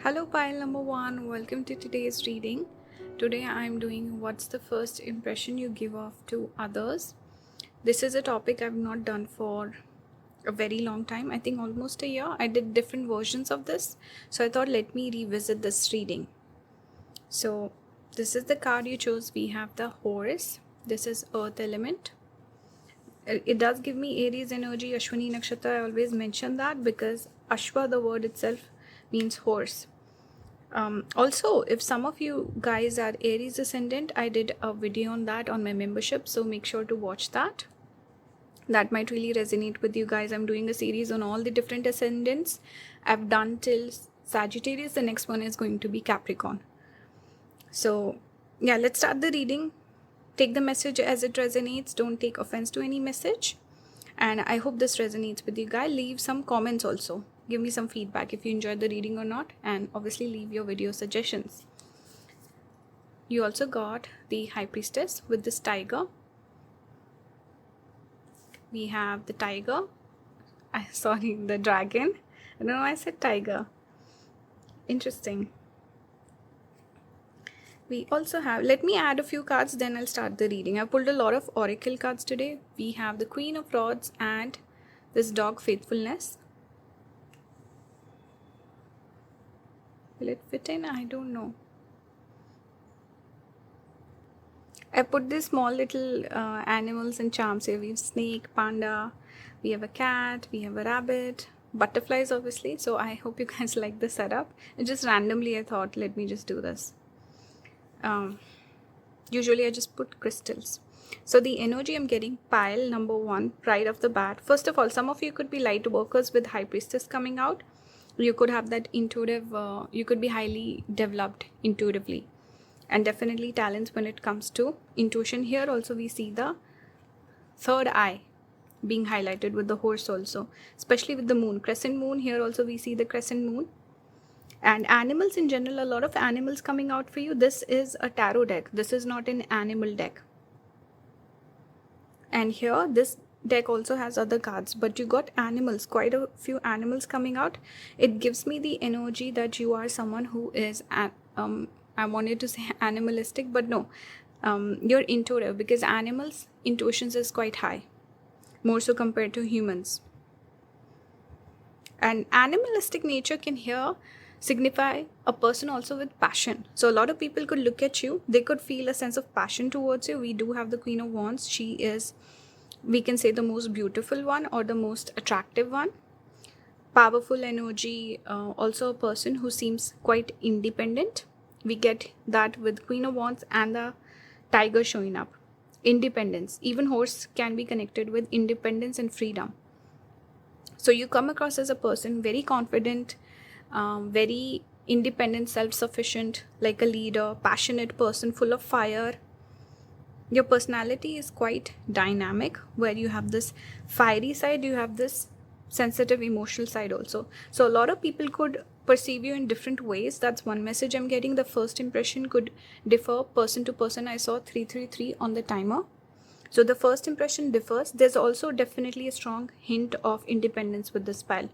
Hello, pile number one. Welcome to today's reading. Today I'm doing what's the first impression you give off to others. This is a topic I've not done for a very long time. I think almost a year. I did different versions of this. So I thought let me revisit this reading. So this is the card you chose. We have the horse. This is earth element. It does give me Aries energy, Ashwini Nakshatra. I always mention that because Ashwa, the word itself, means horse. Also, if some of you guys are Aries ascendant, I did a video on that on my membership, so make sure to watch that. That might really resonate with you guys. I'm doing a series on all the different ascendants. I've done till Sagittarius. The next one is going to be Capricorn. So yeah, let's start the reading. Take the message as it resonates. Don't take offense to any message. And I hope this resonates with you guys. Leave some comments also. Give me some feedback if you enjoyed the reading or not. And obviously leave your video suggestions. You also got the High Priestess with this tiger. We have the tiger. The dragon. I don't know why I said tiger. Interesting. We also have, let me add a few cards, then I'll start the reading. I pulled a lot of oracle cards today. We have the Queen of Rods and this dog Faithfulness. Will it fit in? I don't know. I put these small little animals and charms here. We have snake, panda, we have a cat, we have a rabbit, butterflies obviously. So I hope you guys like the setup. And just randomly I thought, let me just do this. Usually I just put crystals. So the energy I'm getting, pile number one, right off the bat. First of all, some of you could be light workers with High Priestess coming out. You could have that intuitive, you could be highly developed intuitively. And definitely talents when it comes to intuition. Here also we see the third eye being highlighted with the horse also. Especially with the moon, crescent moon. Here also we see the crescent moon. And animals in general, a lot of animals coming out for you. This is a tarot deck. This is not an animal deck. And here, this deck also has other cards. But you got animals, quite a few animals coming out. It gives me the energy that you are someone who is, I wanted to say animalistic, but no. You're intuitive because animals' intuitions is quite high. More so compared to humans. And animalistic nature can here signify a person also with passion. So a lot of people could look at you, they could feel a sense of passion towards you. We do have the Queen of Wands. She is, we can say, the most beautiful one or the most attractive one. Powerful energy, also a person who seems quite independent. We get that with Queen of Wands and the tiger showing up. Independence. Even horse can be connected with independence and freedom. So you come across as a person very confident, very independent, self-sufficient, like a leader, passionate person, full of fire. Your personality is quite dynamic, where you have this fiery side, you have this sensitive, emotional side also. So a lot of people could perceive you in different ways. That's one message I'm getting. The first impression could differ person to person. I saw 333 on the timer. So the first impression differs. There's also definitely a strong hint of independence with this pile.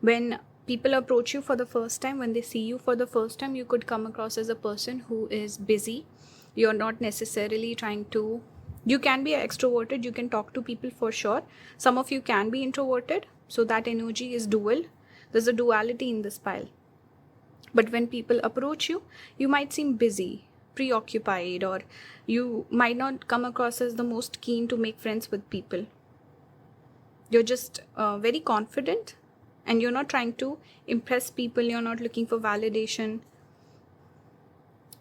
When people approach you for the first time, when they see you for the first time, you could come across as a person who is busy. You're not necessarily trying to, you can be extroverted, you can talk to people for sure. Some of you can be introverted, so that energy is dual. There's a duality in this pile. But when people approach you, you might seem busy, preoccupied, or you might not come across as the most keen to make friends with people. You're just very confident. And you're not trying to impress people. You're not looking for validation.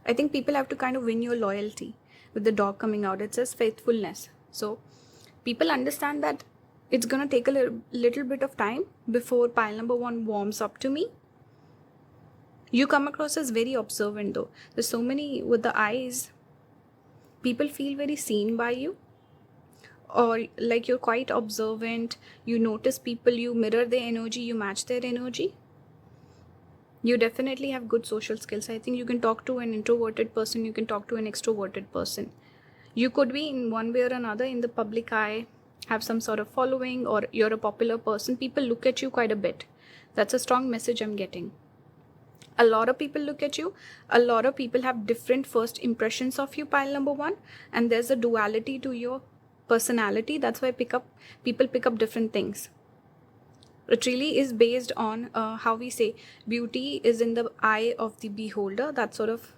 I think people have to kind of win your loyalty. With the dog coming out, it says faithfulness. So people understand that it's going to take a little bit of time before pile number one warms up to me. You come across as very observant though. There's so many with the eyes. People feel very seen by you. Or like you're quite observant, you notice people, you mirror their energy, you match their energy. You definitely have good social skills. I think you can talk to an introverted person, you can talk to an extroverted person. You could be in one way or another in the public eye, have some sort of following, or you're a popular person. People look at you quite a bit. That's a strong message I'm getting. A lot of people look at you. A lot of people have different first impressions of you, pile number 1. And there's a duality to your personality. That's why people pick up different things. It really is based on how we say beauty is in the eye of the beholder. That sort of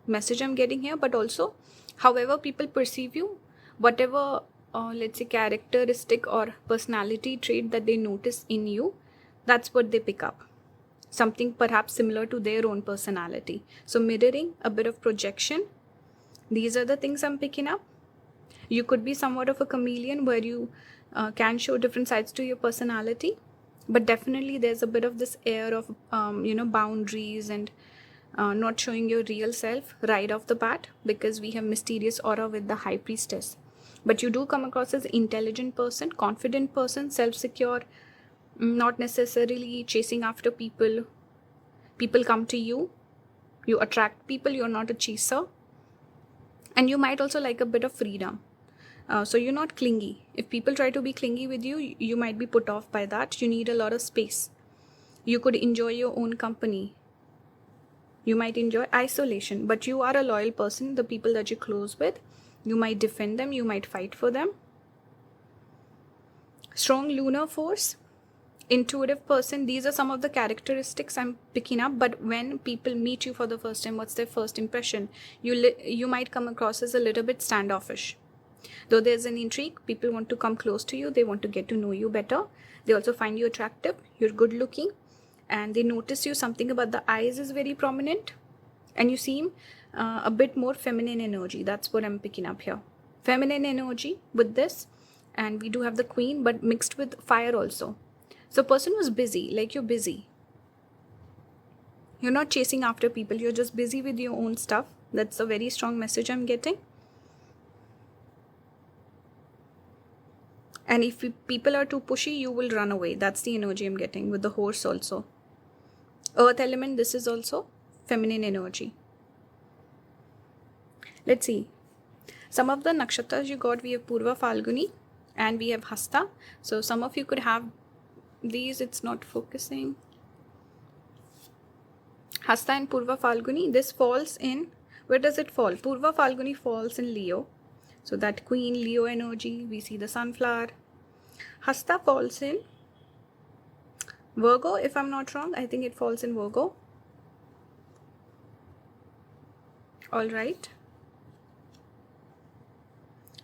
message I'm getting here. But also, however people perceive you, whatever let's say characteristic or personality trait that they notice in you, that's what they pick up. Something perhaps similar to their own personality. So mirroring, a bit of projection. These are the things I'm picking up. You could be somewhat of a chameleon where you can show different sides to your personality. But definitely there's a bit of this air of, boundaries and not showing your real self right off the bat, because we have mysterious aura with the High Priestess. But you do come across as intelligent person, confident person, self-secure, not necessarily chasing after people. People come to you. You attract people. You're not a chaser. And you might also like a bit of freedom. So you're not clingy. If people try to be clingy with you, you might be put off by that. You need a lot of space. You could enjoy your own company. You might enjoy isolation, but you are a loyal person. The people that you're close with, you might defend them. You might fight for them. Strong lunar force. Intuitive person. These are some of the characteristics I'm picking up. But when people meet you for the first time, what's their first impression? You might come across as a little bit standoffish. Though there's an intrigue, people want to come close to you. They want to get to know you better. They also find you attractive. You're good looking. And they notice you. Something about the eyes is very prominent. And you seem a bit more feminine energy. That's what I'm picking up here. Feminine energy with this. And we do have the Queen, but mixed with fire also. So person was busy, like you're busy. You're not chasing after people. You're just busy with your own stuff. That's a very strong message I'm getting. And if people are too pushy, you will run away. That's the energy I'm getting with the horse also. Earth element, this is also feminine energy. Let's see. Some of the nakshatras you got, we have Purva Falguni and we have Hasta. So some of you could have these. It's not focusing. Hasta and Purva Falguni. This falls in, where does it fall? Purva Falguni falls in Leo. So that Queen Leo energy, we see the sunflower. Hasta falls in Virgo, if I'm not wrong. I think it falls in Virgo. Alright.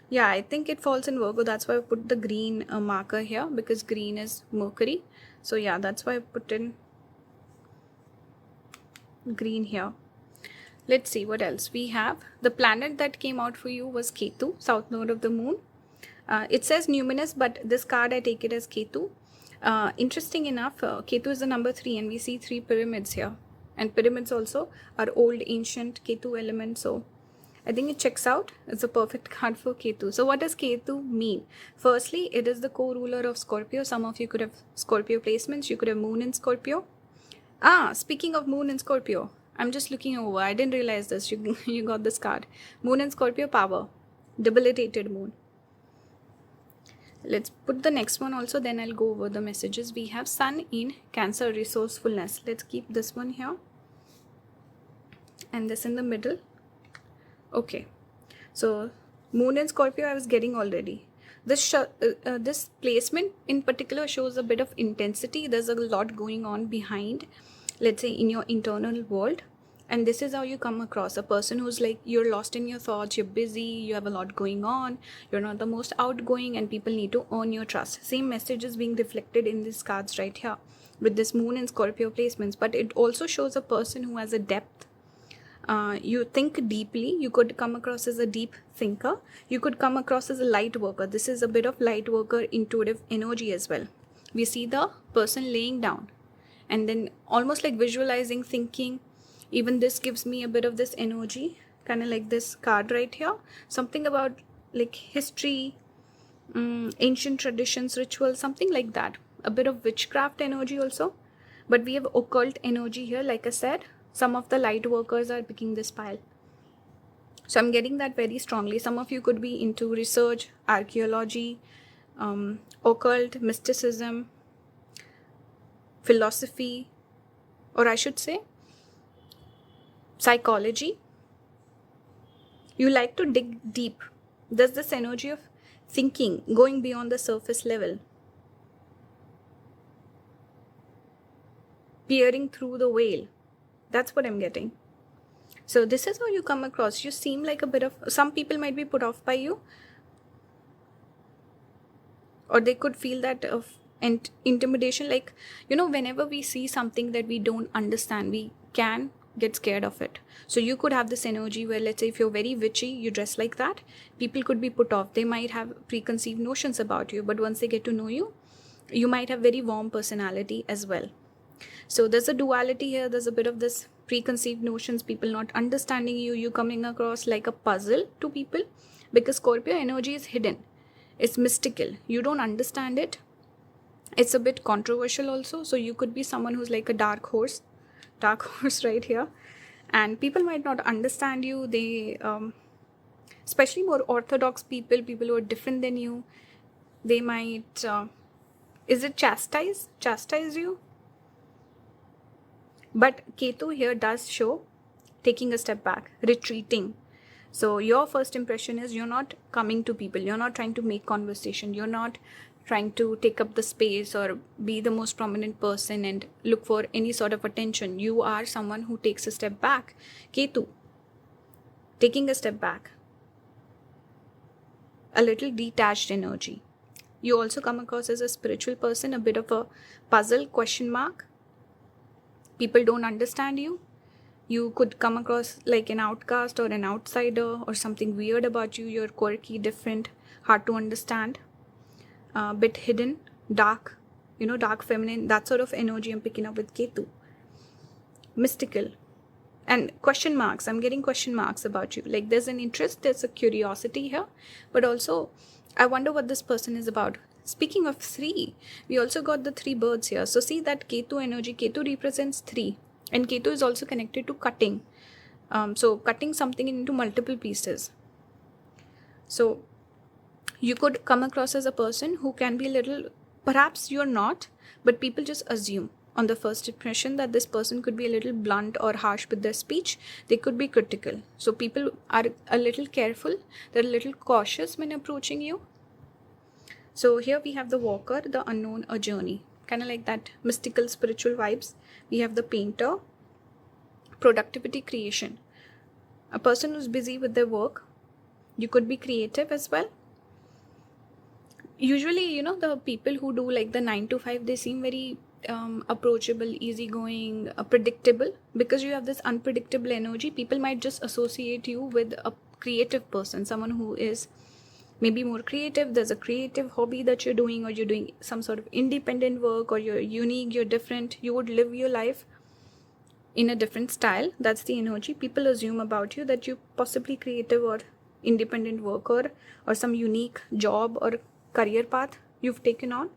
Yeah, I think it falls in Virgo. That's why I put the green marker here, because green is Mercury. So yeah, that's why I put in green here. Let's see what else we have. The planet that came out for you was Ketu, south node of the moon. It says numinous, but this card I take it as Ketu. Interesting enough, Ketu is the number 3 and we see 3 pyramids here. And pyramids also are old, ancient Ketu elements. So I think it checks out. It's a perfect card for Ketu. So what does Ketu mean? Firstly, it is the co-ruler of Scorpio. Some of you could have Scorpio placements. You could have moon in Scorpio. Speaking of moon in Scorpio, I'm just looking over. I didn't realize this. You got this card. Moon in Scorpio, power. Debilitated moon. Let's put the next one also. Then I'll go over the messages. We have Sun in Cancer, resourcefulness. Let's keep this one here. And this in the middle. Okay. So, moon in Scorpio I was getting already. This placement in particular shows a bit of intensity. There's a lot going on behind, let's say, in your internal world. And this is how you come across a person who's like, you're lost in your thoughts, you're busy, you have a lot going on, you're not the most outgoing, and people need to earn your trust. Same message is being reflected in these cards right here with this moon and Scorpio placements. But it also shows a person who has a depth. You think deeply. You could come across as a deep thinker. You could come across as a light worker. This is a bit of light worker intuitive energy as well. We see the person laying down and then almost like visualizing, thinking. Even this gives me a bit of this energy, kind of like this card right here. Something about like history, ancient traditions, rituals, something like that. A bit of witchcraft energy also. But we have occult energy here. Like I said, some of the light workers are picking this pile. So I'm getting that very strongly. Some of you could be into research, archaeology, occult, mysticism, philosophy, or I should say, Psychology, you like to dig deep. There's this energy of thinking, going beyond the surface level, peering through the veil. That's what I'm getting. So this is how you come across. You seem like a bit of, some people might be put off by you, or they could feel that of intimidation. Like, whenever we see something that we don't understand, we can get scared of it. So you could have this energy where, let's say, if you're very witchy, you dress like that, people could be put off. They might have preconceived notions about you, but once they get to know you, you might have very warm personality as well. So there's a duality here. There's a bit of this preconceived notions, people not understanding you, you coming across like a puzzle to people, because Scorpio energy is hidden. It's mystical. You don't understand it. It's a bit controversial also. So you could be someone who's like a dark horse right here. And people might not understand you. They, especially more orthodox people who are different than you, they might, is it chastise you? But Ketu here does show taking a step back, retreating. So your first impression is you're not coming to people. You're not trying to make conversation. You're not trying to take up the space or be the most prominent person and look for any sort of attention. You are someone who takes a step back. Ketu, taking a step back. A little detached energy. You also come across as a spiritual person, a bit of a puzzle, question mark. People don't understand you. You could come across like an outcast or an outsider or something weird about you. You're quirky, different, hard to understand, bit hidden, dark, dark feminine, that sort of energy I'm picking up with Ketu. Mystical. And question marks. I'm getting question marks about you. Like there's an interest, there's a curiosity here, but also I wonder what this person is about. Speaking of 3, we also got the 3 birds here. So see that Ketu energy. Ketu represents 3. And Ketu is also connected to cutting. So cutting something into multiple pieces. So you could come across as a person who can be a little, perhaps you're not, but people just assume on the first impression that this person could be a little blunt or harsh with their speech. They could be critical. So people are a little careful. They're a little cautious when approaching you. So here we have the walker, the unknown, a journey. Kind of like that mystical, spiritual vibes. We have the painter, productivity, creation. A person who's busy with their work. You could be creative as well. Usually, the people who do like the 9 to 5, they seem very approachable, easygoing, predictable. Because you have this unpredictable energy, people might just associate you with a creative person, someone who is maybe more creative. There's a creative hobby that you're doing, or you're doing some sort of independent work, or you're unique, you're different. You would live your life in a different style. That's the energy. People assume about you that you're possibly creative or independent worker, or some unique job or career path you've taken on.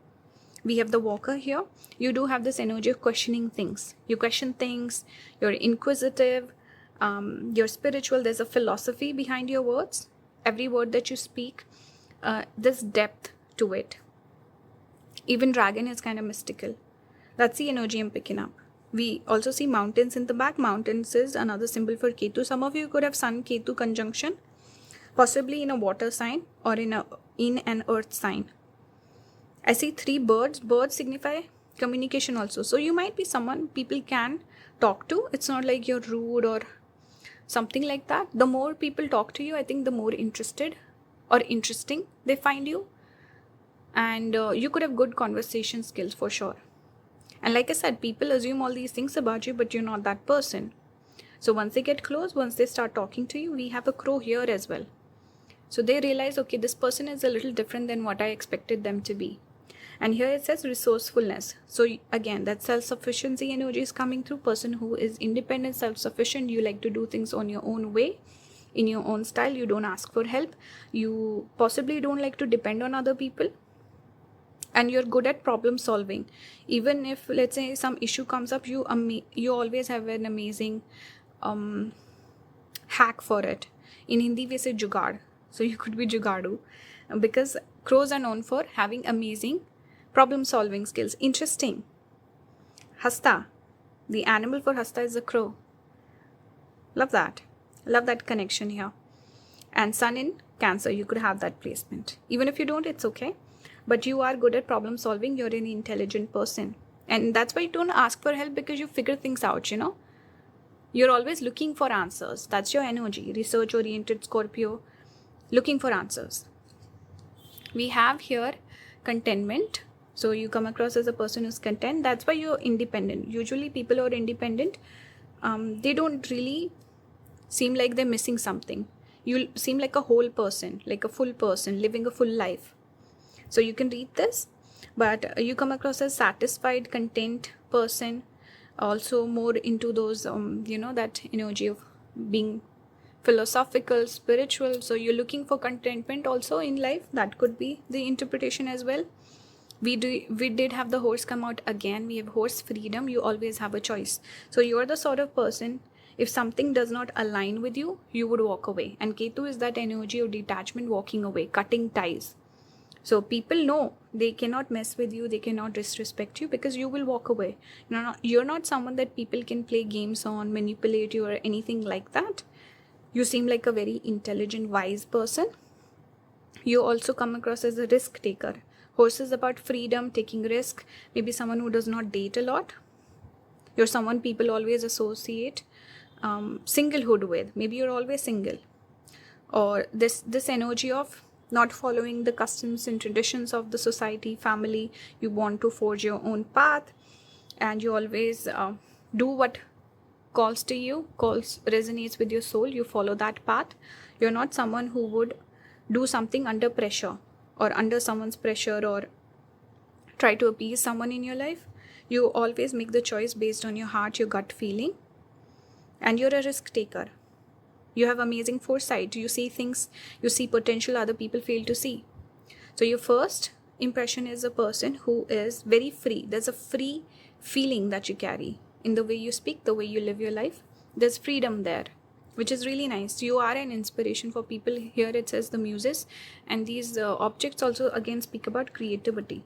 We have the walker here. You do have this energy of questioning things. You question things. You're inquisitive. You're spiritual. There's a philosophy behind your words. Every word that you speak, there's depth to it. Even dragon is kind of mystical. That's the energy I'm picking up. We also see mountains in the back. Mountains is another symbol for Ketu. Some of you could have Sun Ketu conjunction, possibly in a water sign or in an earth sign. I see 3 birds. Birds signify communication also. So you might be someone people can talk to. It's not like you're rude or something like that. The more people talk to you, I think the more interested or interesting they find you. And you could have good conversation skills for sure. And like I said, people assume all these things about you, but you're not that person. So once they get close, once they start talking to you, we have a crow here as well. So they realize, okay, this person is a little different than what I expected them to be. And here it says resourcefulness. So again, that self-sufficiency energy is coming through. Person who is independent, self-sufficient. You like to do things on your own way, in your own style. You don't ask for help. You possibly don't like to depend on other people. And you're good at problem solving. Even if, let's say, some issue comes up, you always have an amazing hack for it. In Hindi, we say jugaad. So you could be jugadu. Because crows are known for having amazing problem solving skills. Interesting. Hasta. The animal for Hasta is a crow. Love that. Love that connection here. And Sun in Cancer, you could have that placement. Even if you don't, it's okay. But you are good at problem solving. You're an intelligent person. And that's why you don't ask for help, because you figure things out, You're always looking for answers. That's your energy. Research-oriented Scorpio, looking for answers. We have here contentment. So you come across as a person who's content. That's why you're independent. Usually people who are independent, they don't really seem like they're missing something. You seem like a whole person, like a full person, living a full life. So you can read this, but you come across as satisfied, content person, also more into those, that energy of being philosophical, spiritual. So you're looking for contentment also in life. That could be the interpretation as well. We did have the horse come out again. We have horse freedom. You always have a choice. So you're the sort of person, if something does not align with you, you would walk away. And Ketu is that energy of detachment, walking away, cutting ties. So people know they cannot mess with you, they cannot disrespect you, because you will walk away. You're not someone that people can play games on, manipulate you, or anything like that. You seem like a very intelligent, wise person. You also come across as a risk taker. Horse is about freedom, taking risk. Maybe someone who does not date a lot. You're someone people always associate singlehood with. Maybe you're always single. Or this energy of not following the customs and traditions of the society, family. You want to forge your own path, and you always do what resonates with your soul. You follow that path. You're not someone who would do something under pressure, or under someone's pressure, or try to appease someone in your life. You always make the choice based on your heart, your gut feeling. And you're a risk taker. You have amazing foresight. You see things, you see potential other people fail to see. So your first impression is a person who is very free. There's a free feeling that you carry in the way you speak, the way you live your life. There's freedom there, which is really nice. You are an inspiration for people. Here it says the muses, and these objects also again speak about creativity.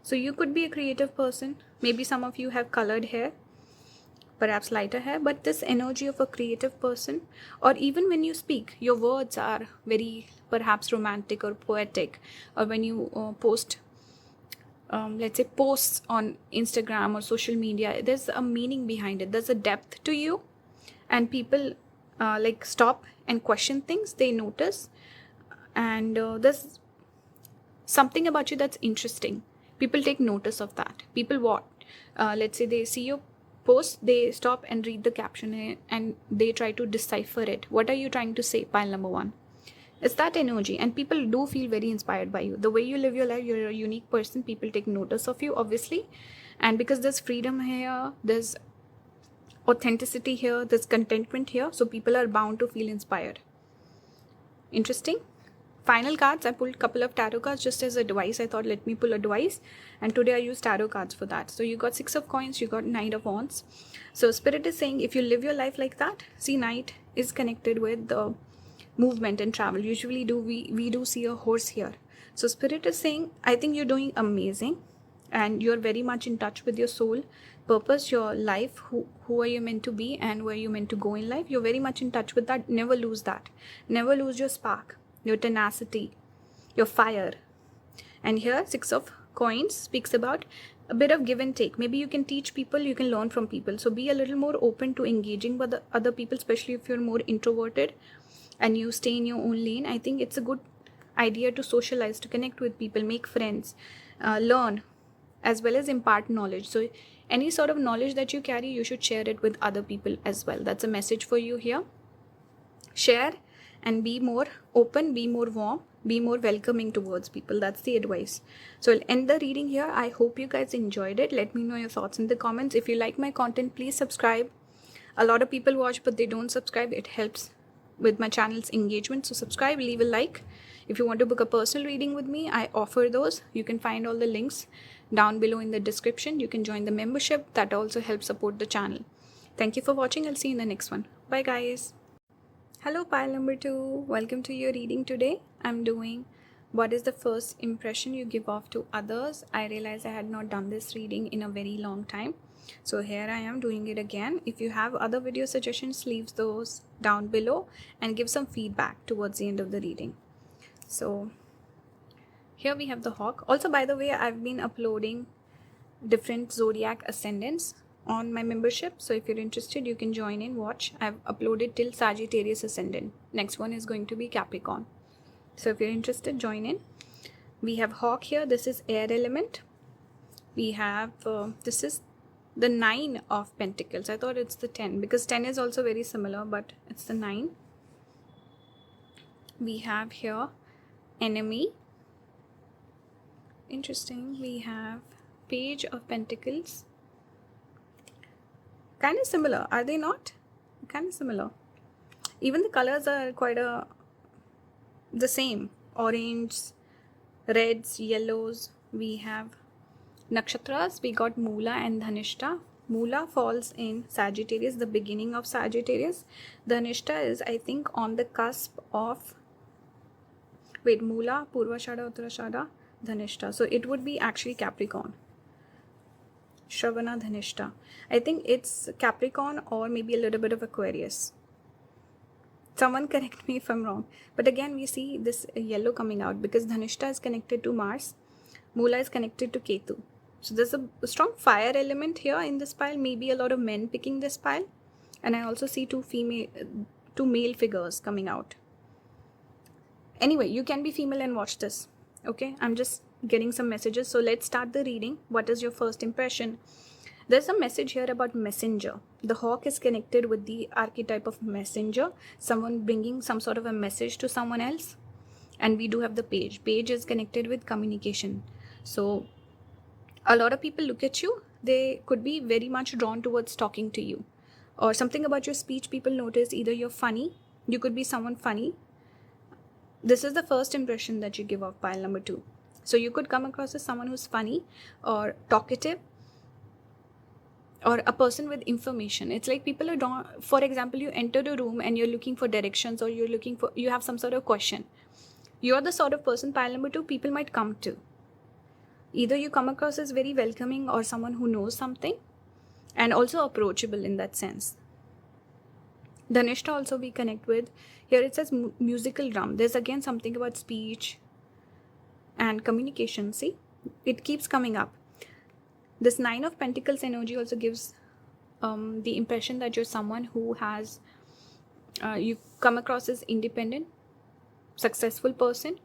So you could be a creative person. Maybe some of you have colored hair, perhaps lighter hair, but this energy of a creative person, or even when you speak, your words are very perhaps romantic or poetic, or when you post, let's say, posts on Instagram or social media, there's a meaning behind it. There's a depth to you, and people stop and question things. They notice, and there's something about you that's interesting. People take notice of that. People let's say they see your post, they stop and read the caption, and they try to decipher it. What are you trying to say? Pile number 1. It's that energy, and people do feel very inspired by you. The way you live your life, you're a unique person. People take notice of you, obviously. And because there's freedom here, there's authenticity here, there's contentment here, so people are bound to feel inspired. Interesting. Final cards, I pulled a couple of tarot cards just as advice. I thought, let me pull advice, and today I used tarot cards for that. So you got 6 of coins, you got Knight of Wands. So Spirit is saying, if you live your life like that, see, Knight is connected with the movement and travel. Usually we do see a horse here. So Spirit is saying, I think you're doing amazing, and you're very much in touch with your soul, purpose, your life, who are you meant to be, and where you meant to go in life. You're very much in touch with that. Never lose that. Never lose your spark, your tenacity, your fire. And here 6 of coins speaks about a bit of give and take. Maybe you can teach people, you can learn from people. So be a little more open to engaging with the other people, especially if you're more introverted and you stay in your own lane. I think it's a good idea to socialize, to connect with people, make friends, learn, as well as impart knowledge. So any sort of knowledge that you carry, you should share it with other people as well. That's a message for you here. Share and be more open, be more warm, be more welcoming towards people. That's the advice. So I'll end the reading here. I hope you guys enjoyed it. Let me know your thoughts in the comments. If you like my content, please subscribe. A lot of people watch but they don't subscribe. It helps with my channel's engagement. So subscribe, leave a like. If you want to book a personal reading with me, I offer those. You can find all the links down below in the description. You can join the membership. That also helps support the channel. Thank you for watching. I'll see you in the next one. Bye guys. Hello pile number 2. Welcome to your reading today. I'm doing What is the first impression you give off to others? I realized I had not done this reading in a very long time. So here I am doing it again. If you have other video suggestions, leave those down below and give some feedback towards the end of the reading. So here we have the hawk. Also, by the way, I've been uploading different zodiac ascendants on my membership. So if you're interested, you can join in, watch. I've uploaded till Sagittarius ascendant. Next one is going to be Capricorn. So if you're interested, join in. We have hawk here. This is air element. We have, this is the 9 of Pentacles. I thought it's the 10 because 10 is also very similar, but it's the 9. We have here enemy. Interesting. We have Page of Pentacles. Kind of similar, are they not? Kind of similar. Even the colors are quite the same. Orange, reds, yellows. We have nakshatras. We got Moola and Dhanishta. Moola falls in Sagittarius, the beginning of Sagittarius. Dhanishta is, I think, on the cusp of, wait, Moola, Purvashada, Uttarashada, Dhanishta. So it would be actually Capricorn. Shravana, Dhanishta. I think it's Capricorn or maybe a little bit of Aquarius. Someone correct me if I'm wrong. But again, we see this yellow coming out because Dhanishta is connected to Mars. Moola is connected to Ketu. So there's a strong fire element here in this pile. Maybe a lot of men picking this pile. And I also see two male figures coming out. Anyway, you can be female and watch this. Okay, I'm just getting some messages. So let's start the reading. What is your first impression? There's a message here about messenger. The hawk is connected with the archetype of messenger, someone bringing some sort of a message to someone else. And we do have the page. Page is connected with communication. So a lot of people look at you, they could be very much drawn towards talking to you. Or something about your speech, people notice either you're funny, you could be someone funny. This is the first impression that you give off, pile number 2. So you could come across as someone who's funny or talkative or a person with information. It's like people are drawn, for example, you enter a room and you're looking for directions or you have some sort of question. You're the sort of person, pile number 2, people might come to. Either you come across as very welcoming or someone who knows something and also approachable in that sense. Dhanishta also we connect with. Here it says musical drum. There's again something about speech and communication. See, it keeps coming up. This 9 of Pentacles energy also gives the impression that you're someone who has, you come across as independent, successful person,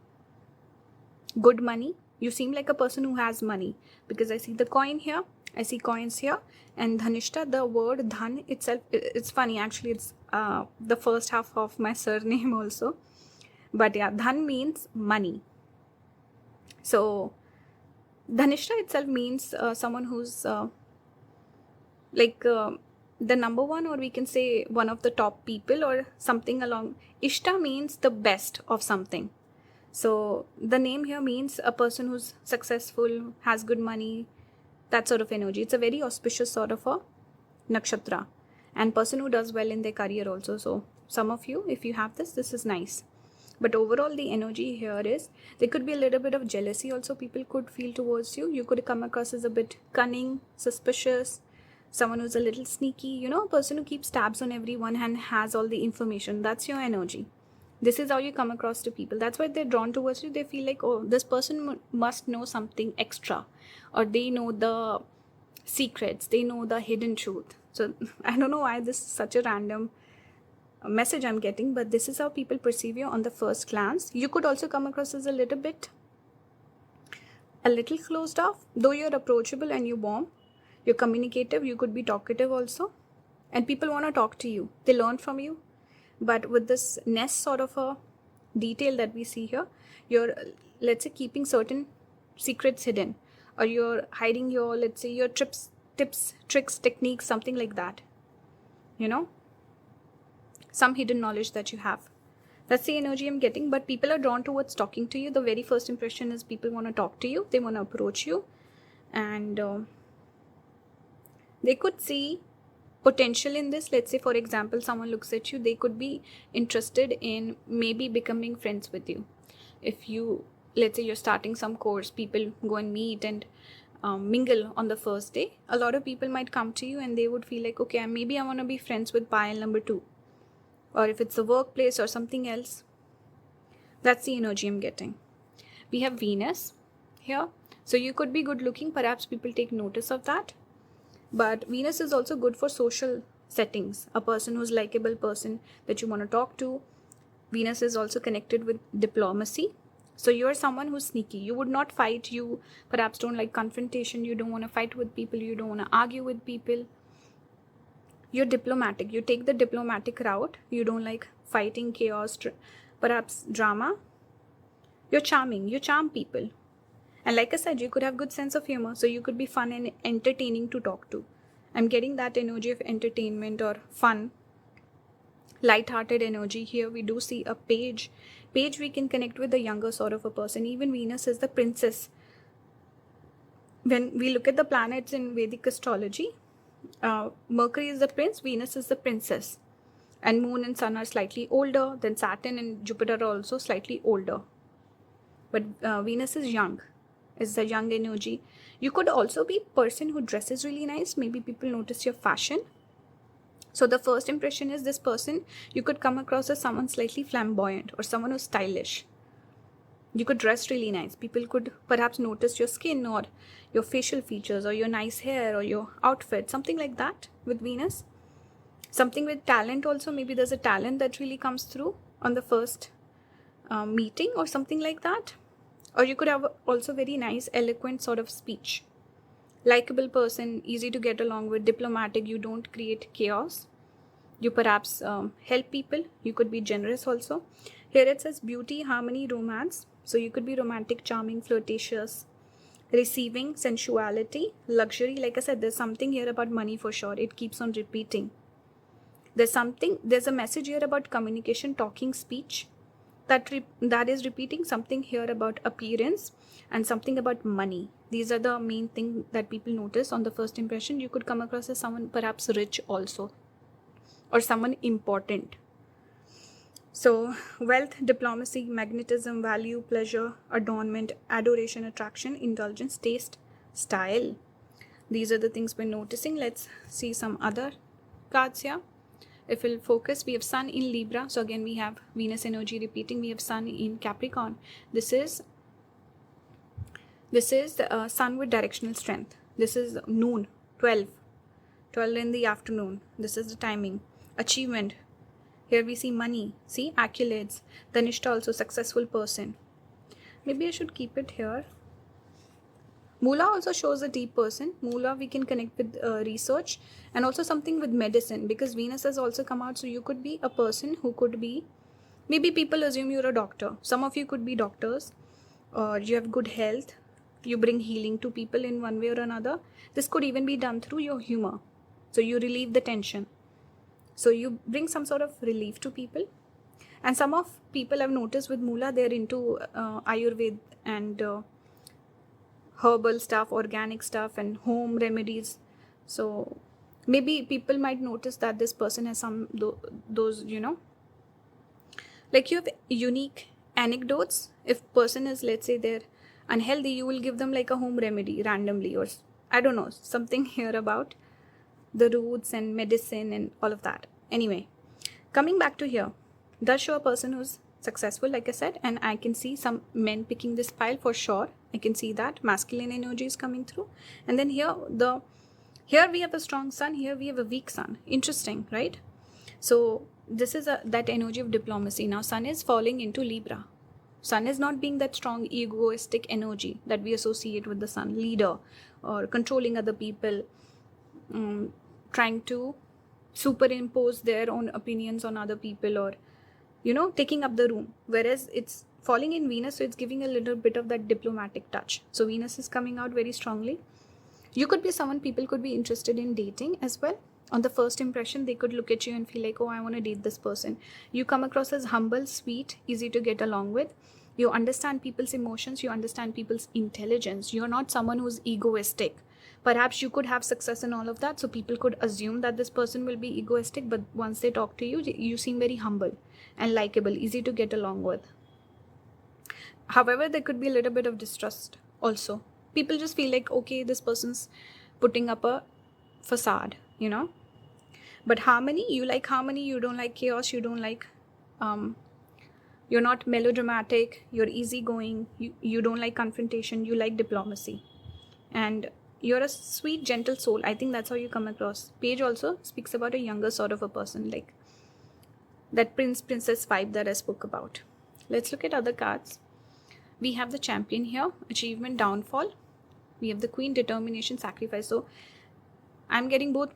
good money. You seem like a person who has money because I see the coin here, I see coins here, and Dhanishta, the word Dhan itself, it's funny actually, it's the first half of my surname also. But yeah, Dhan means money. So Dhanishta itself means someone who's the number one, or we can say one of the top people or something along. Ishta means the best of something. So the name here means a person who's successful, has good money, that sort of energy. It's a very auspicious sort of a nakshatra and person who does well in their career also. So some of you, if you have this, this is nice. But overall, the energy here is, there could be a little bit of jealousy also people could feel towards you. You could come across as a bit cunning, suspicious, someone who's a little sneaky, a person who keeps tabs on everyone and has all the information. That's your energy. This is how you come across to people. That's why they're drawn towards you. They feel like, oh, this person must know something extra, or they know the secrets, they know the hidden truth. So I don't know why this is such a random message I'm getting, but this is how people perceive you on the first glance. You could also come across as a little closed off, though you're approachable and you're warm, you're communicative, you could be talkative also, and people want to talk to you, they learn from you. But with this nest sort of a detail that we see here, you're, let's say, keeping certain secrets hidden, or you're hiding your, let's say, your tips, tricks, techniques, something like that, some hidden knowledge that you have. That's the energy I'm getting. But people are drawn towards talking to you. The very first impression is people want to talk to you, they want to approach you, and they could see potential in this. Let's say, for example, someone looks at you, they could be interested in maybe becoming friends with you. If you let's say you're starting some course, people go and meet and mingle on the first day. A lot of people might come to you and they would feel like, okay, maybe I want to be friends with pile number 2. Or if it's a workplace or something else. That's the energy I'm getting. We have Venus here. So you could be good looking. Perhaps people take notice of that. But Venus is also good for social settings. A person who's likable person that you want to talk to. Venus is also connected with diplomacy. So you're someone who's sneaky. You would not fight. You perhaps don't like confrontation. You don't want to fight with people. You don't want to argue with people. You're diplomatic. You take the diplomatic route. You don't like fighting, chaos, perhaps drama. You're charming. You charm people. And like I said, you could have good sense of humor. So you could be fun and entertaining to talk to. I'm getting that energy of entertainment or fun. Light-hearted energy. Here we do see a page. Page, we can connect with the younger sort of a person. Even Venus is the princess. When we look at the planets in Vedic astrology, Mercury is the prince, Venus is the princess. And Moon and Sun are slightly older. Then Saturn and Jupiter are also slightly older. But Venus is young. It's the young energy. You could also be a person who dresses really nice. Maybe people notice your fashion. So the first impression is this person, you could come across as someone slightly flamboyant or someone who's stylish. You could dress really nice. People could perhaps notice your skin or your facial features or your nice hair or your outfit, something like that with Venus. Something with talent also. Maybe there's a talent that really comes through on the first meeting or something like that. Or you could have also very nice, eloquent sort of speech. Likeable person, easy to get along with, diplomatic, you don't create chaos. You perhaps help people. You could be generous also. Here it says beauty, harmony, romance. So you could be romantic, charming, flirtatious, receiving, sensuality, luxury. Like I said, there's something here about money for sure. It keeps on repeating. There's a message here about communication, talking, speech. That is repeating. Something here about appearance and something about money. These are the main thing that people notice on the first impression. You could come across as someone perhaps rich also, or someone important. So wealth, diplomacy, magnetism, value, pleasure, adornment, adoration, attraction, indulgence, taste, style. These are the things we're noticing. Let's see some other cards here. If we'll focus, we have Sun in Libra. So again, we have Venus energy repeating. We have Sun in Capricorn. This is the Sun with directional strength. This is noon, 12 in the afternoon. This is the timing. Achievement. Here we see money. See, accolades. Dhanishta also, successful person. Maybe I should keep it here. Mula also shows a deep person. Mula we can connect with research and also something with medicine, because Venus has also come out. So you could be a person who could be, maybe people assume you're a doctor. Some of you could be doctors, or you have good health. You bring healing to people in one way or another. This could even be done through your humor. So you relieve the tension. So you bring some sort of relief to people. And some of people I've noticed with Mula, they're into Ayurveda and herbal stuff, organic stuff, and home remedies. So maybe people might notice that this person has some those, like you have unique anecdotes. If person is, let's say, they're unhealthy, you will give them like a home remedy randomly, or I don't know, something here about the roots and medicine and all of that. Anyway, coming back to here, does show a person who's successful, like I said, and I can see some men picking this pile for sure. I can see that masculine energy is coming through. And then here we have a strong sun, here we have a weak sun. Interesting, right? So this is that energy of diplomacy. Now sun is falling into Libra. Sun is not being that strong egoistic energy that we associate with the sun, leader or controlling other people, trying to superimpose their own opinions on other people, or taking up the room. Whereas it's falling in Venus, so it's giving a little bit of that diplomatic touch. So Venus is coming out very strongly. You could be someone people could be interested in dating as well. On the first impression, they could look at you and feel like, oh, I want to date this person. You come across as humble, sweet, easy to get along with. You understand people's emotions. You understand people's intelligence. You're not someone who's egoistic. Perhaps you could have success in all of that, so people could assume that this person will be egoistic, but once they talk to you, you seem very humble and likable, easy to get along with. However, there could be a little bit of distrust also. People just feel like, okay, this person's putting up a facade, But harmony, you like harmony, you don't like chaos, you don't like, you're not melodramatic, you're easygoing, you don't like confrontation, you like diplomacy. And you're a sweet, gentle soul. I think that's how you come across. Page also speaks about a younger sort of a person, like that princess vibe that I spoke about. Let's look at other cards. We have the champion here, achievement, downfall. We have the queen, determination, sacrifice. So I'm getting both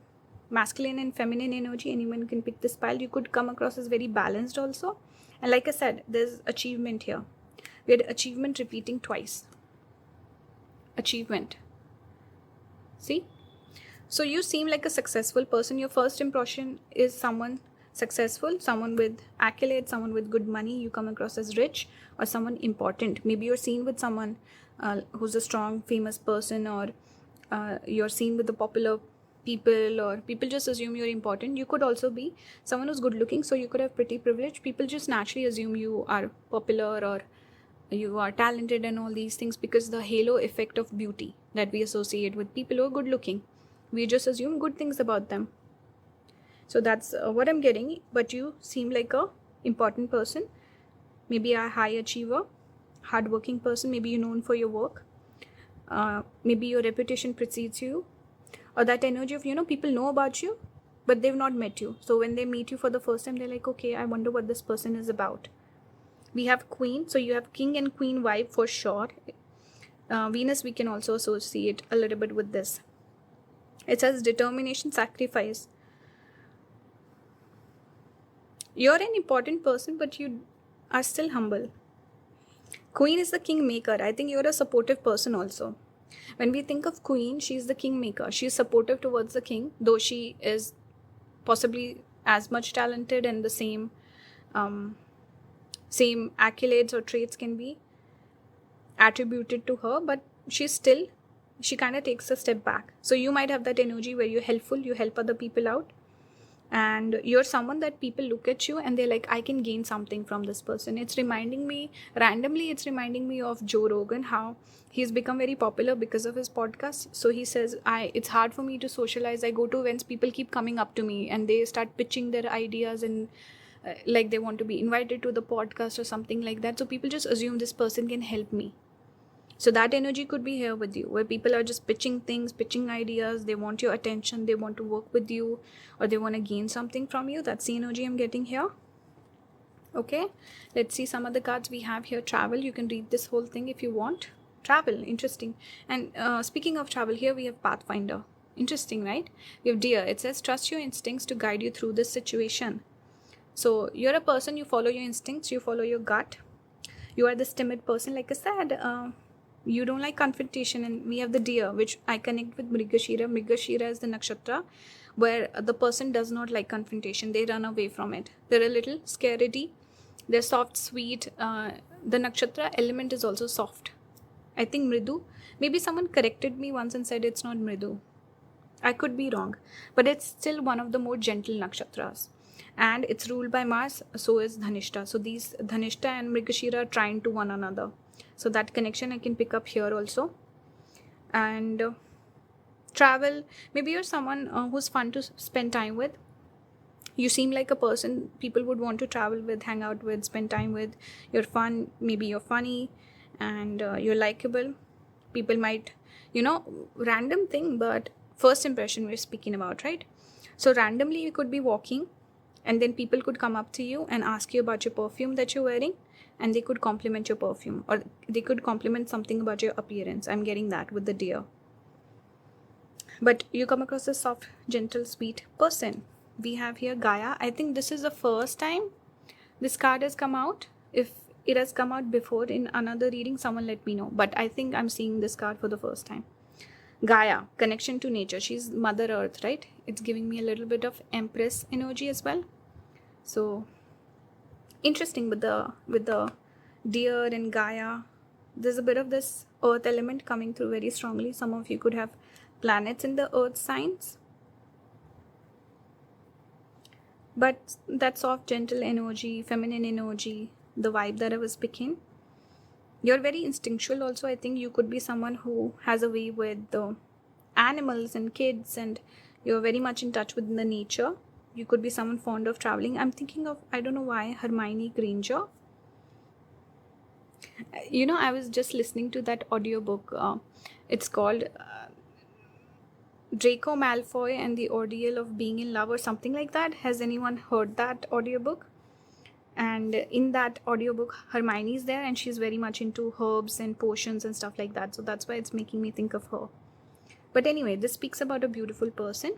masculine and feminine energy. Anyone can pick this pile. You could come across as very balanced also. And like I said, there's achievement here. We had achievement repeating twice. Achievement. See? So you seem like a successful person. Your first impression is someone successful, someone with accolades, someone with good money. You come across as rich or someone important. Maybe you're seen with someone who's a strong, famous person, or you're seen with the popular people, or people just assume you're important. You could also be someone who's good looking, so you could have pretty privilege. People just naturally assume you are popular or you are talented and all these things, because the halo effect of beauty that we associate with people who are good looking, we just assume good things about them. So that's what I'm getting. But you seem like a important person, maybe a high achiever, hardworking person. Maybe you're known for your work, maybe your reputation precedes you, or that energy of people know about you but they've not met you. So when they meet you for the first time, they're like, okay, I wonder what this person is about. We have queen, so you have king and queen vibe for sure. Venus we can also associate a little bit with this. It says determination, sacrifice. You're an important person, but you are still humble. Queen is the kingmaker. I think you're a supportive person also. When we think of queen, she's the kingmaker. She's supportive towards the king, though she is possibly as much talented, and the same accolades or traits can be attributed to her, but she kind of takes a step back. So you might have that energy where you're helpful, you help other people out, and you're someone that people look at you and they're like, I can gain something from this person. It's reminding me of Joe Rogan, how he's become very popular because of his podcast. So he says, it's hard for me to socialize. I go to events, people keep coming up to me and they start pitching their ideas and like they want to be invited to the podcast or something like that. So people just assume this person can help me. So that energy could be here with you, where people are just pitching things, pitching ideas. They want your attention. They want to work with you, or they want to gain something from you. That's the energy I'm getting here. Okay, let's see some of the cards we have here. Travel. You can read this whole thing if you want. Travel, interesting. And speaking of travel, here we have Pathfinder. Interesting, right? We have Deer. It says, trust your instincts to guide you through this situation. So you're a person, you follow your instincts, you follow your gut. You are this timid person, like I said. You don't like confrontation. And we have the Deer, which I connect with Mrigashira. Mrigashira is the nakshatra where the person does not like confrontation. They run away from it. They're a little scaredy. They're soft, sweet. The nakshatra element is also soft. I think Mridu. Maybe someone corrected me once and said it's not Mridu. I could be wrong. But it's still one of the more gentle nakshatras. And it's ruled by Mars, so is Dhanishta. So these Dhanishta and Mrigashira are trying to one another. So that connection I can pick up here also. And travel. Maybe you're someone who's fun to spend time with. You seem like a person people would want to travel with, hang out with, spend time with. You're fun. Maybe you're funny and you're likable. People might, random thing, but first impression we're speaking about, right? So randomly you could be walking and then people could come up to you and ask you about your perfume that you're wearing, and they could compliment your perfume, or they could compliment something about your appearance. I'm getting that with the Deer. But you come across a soft, gentle, sweet person. We have here Gaia. I think this is the first time this card has come out. If it has come out before in another reading, someone let me know. But I think I'm seeing this card for the first time. Gaia, connection to nature. She's Mother Earth, right? It's giving me a little bit of Empress energy as well. So interesting with the Deer and Gaia. There's a bit of this earth element coming through very strongly. Some of you could have planets in the earth signs. But that soft, gentle energy, feminine energy, the vibe that I was picking. You're very instinctual also. I think you could be someone who has a way with the animals and kids, and you're very much in touch with the nature. You could be someone fond of traveling. I'm thinking of, I don't know why, Hermione Granger. I was just listening to that audiobook. It's called Draco Malfoy and the Ordeal of Being in Love, or something like that. Has anyone heard that audiobook? And in that audiobook, Hermione is there, and she's very much into herbs and potions and stuff like that. So that's why it's making me think of her. But anyway, this speaks about a beautiful person.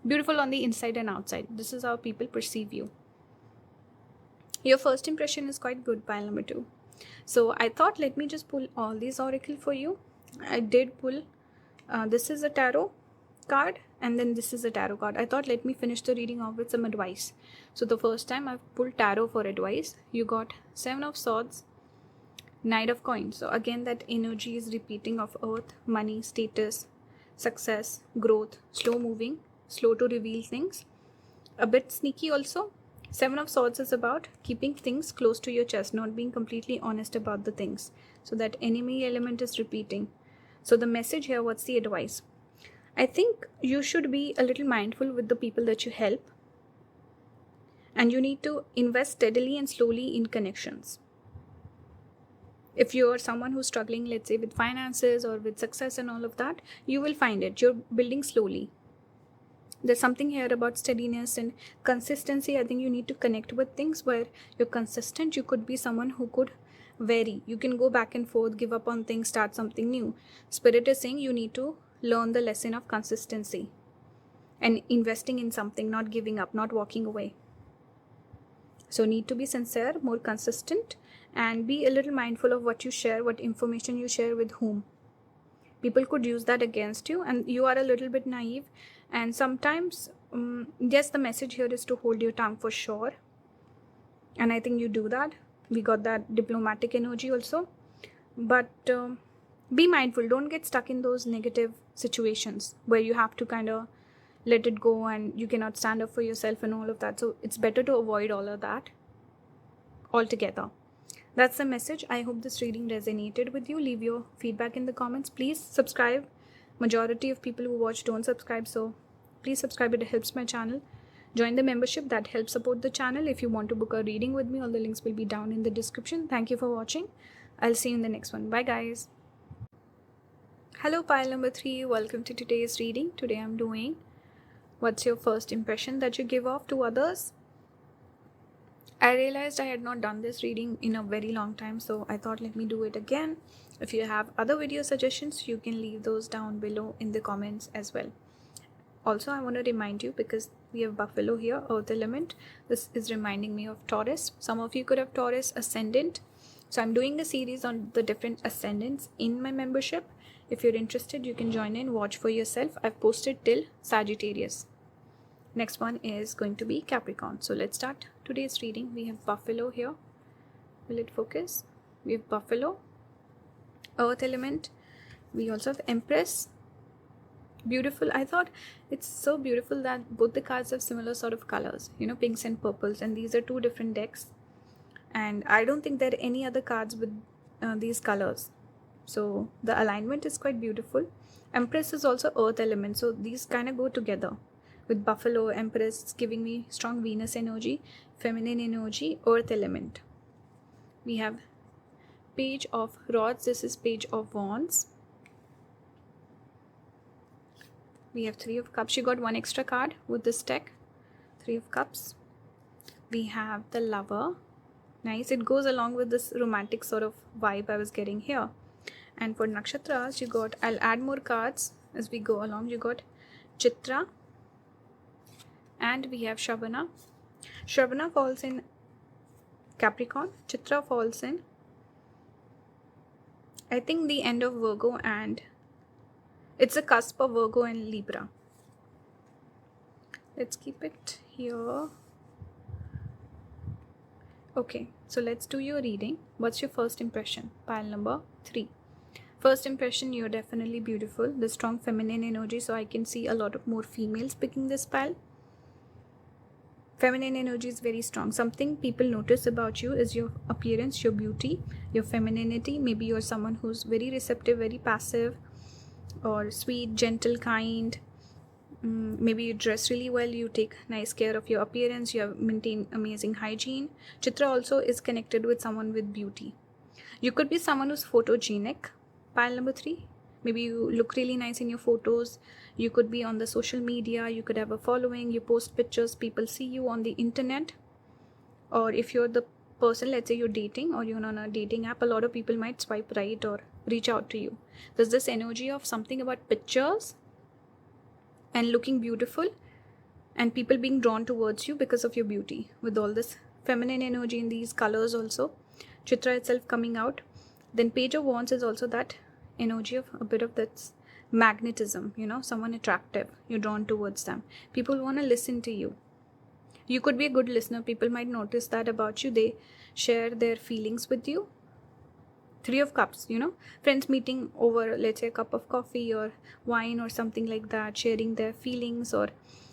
Beautiful on the inside and outside. This is how people perceive you. Your first impression is quite good, pile number 2. So I thought, let me just pull all these oracle for you. I did pull, this is a tarot card, and then this is a tarot card. I thought, let me finish the reading off with some advice. So the first time I've pulled tarot for advice, you got 7 of Swords, Knight of Coins. So again, that energy is repeating of earth, money, status, success, growth, slow moving, slow to reveal things, a bit sneaky also. 7 of Swords is about keeping things close to your chest, not being completely honest about the things. So that enemy element is repeating. So the message here, what's the advice? I think you should be a little mindful with the people that you help, and you need to invest steadily and slowly in connections. If you're someone who's struggling, let's say, with finances or with success and all of that, you will find it. You're building slowly. There's something here about steadiness and consistency. I think you need to connect with things where you're consistent. You could be someone who could vary. You can go back and forth, give up on things, start something new. Spirit is saying you need to learn the lesson of consistency and investing in something, not giving up, not walking away. So need to be sincere, more consistent, and be a little mindful of what you share, what information you share with whom. People could use that against you, and you are a little bit naive. And sometimes, yes, the message here is to hold your tongue for sure. And I think you do that. We got that diplomatic energy also. But be mindful. Don't get stuck in those negative situations where you have to kind of let it go and you cannot stand up for yourself and all of that. So it's better to avoid all of that altogether. That's the message. I hope this reading resonated with you. Leave your feedback in the comments. Please subscribe. Majority of people who watch don't subscribe, so please subscribe. It helps my channel. Join the membership. That helps support the channel. If you want to book a reading with me, all the links will be down in the description. Thank you for watching. I'll see you in the next one. Bye guys. Hello pile number 3. Welcome to today's reading. Today I'm doing what's your first impression that you give off to others. I realized I had not done this reading in a very long time, so I thought, let me do it again. If you have other video suggestions, you can leave those down below in the comments as well. Also, I want to remind you, because we have Buffalo here, Earth element. This is reminding me of Taurus. Some of you could have Taurus ascendant. So I'm doing a series on the different ascendants in my membership. If you're interested, you can join in, watch for yourself. I've posted till Sagittarius. Next one is going to be Capricorn. So let's start today's reading. We have Buffalo here. Will it focus? We have Buffalo, Earth element. We also have Empress. Beautiful. I thought it's so beautiful that both the cards have similar sort of colors, pinks and purples, and these are 2 different decks, and I don't think there are any other cards with these colors. So the alignment is quite beautiful. Empress is also Earth element, so these kind of go together. With Buffalo, Empress, it's giving me strong Venus energy, feminine energy, Earth element. We have Page of Rods. This is Page of Wands. We have 3 of Cups. You got 1 extra card with this deck. 3 of Cups. We have the Lover. Nice. It goes along with this romantic sort of vibe I was getting here. And for Nakshatras, you got, I'll add more cards as we go along. You got Chitra. And we have Shravana. Shravana falls in Capricorn. Chitra falls in, I think, the end of Virgo, and it's a cusp of Virgo and Libra. Let's keep it here. Okay, so let's do your reading. What's your first impression? Pile number 3. First impression, you're definitely beautiful. The strong feminine energy, so I can see a lot of more females picking this pile. Feminine energy is very strong. Something people notice about you is your appearance, your beauty, your femininity. Maybe you're someone who's very receptive, very passive, or sweet, gentle, kind. Maybe you dress really well, you take nice care of your appearance, you have maintained amazing hygiene. Chitra also is connected with someone with beauty. You could be someone who's photogenic. Pile number 3. Maybe you look really nice in your photos. You could be on the social media. You could have a following. You post pictures. People see you on the internet. Or if you're the person, let's say you're dating or you're on a dating app, a lot of people might swipe right or reach out to you. There's this energy of something about pictures and looking beautiful and people being drawn towards you because of your beauty. With all this feminine energy in these colors also. Chitra itself coming out. Then Page of Wands is also that energy of a bit of that magnetism, someone attractive. You're drawn towards them. People want to listen to you. You could be a good listener. People might notice that about you. They share their feelings with you. 3 of Cups, friends meeting over, let's say, a cup of coffee or wine or something like that, sharing their feelings. Or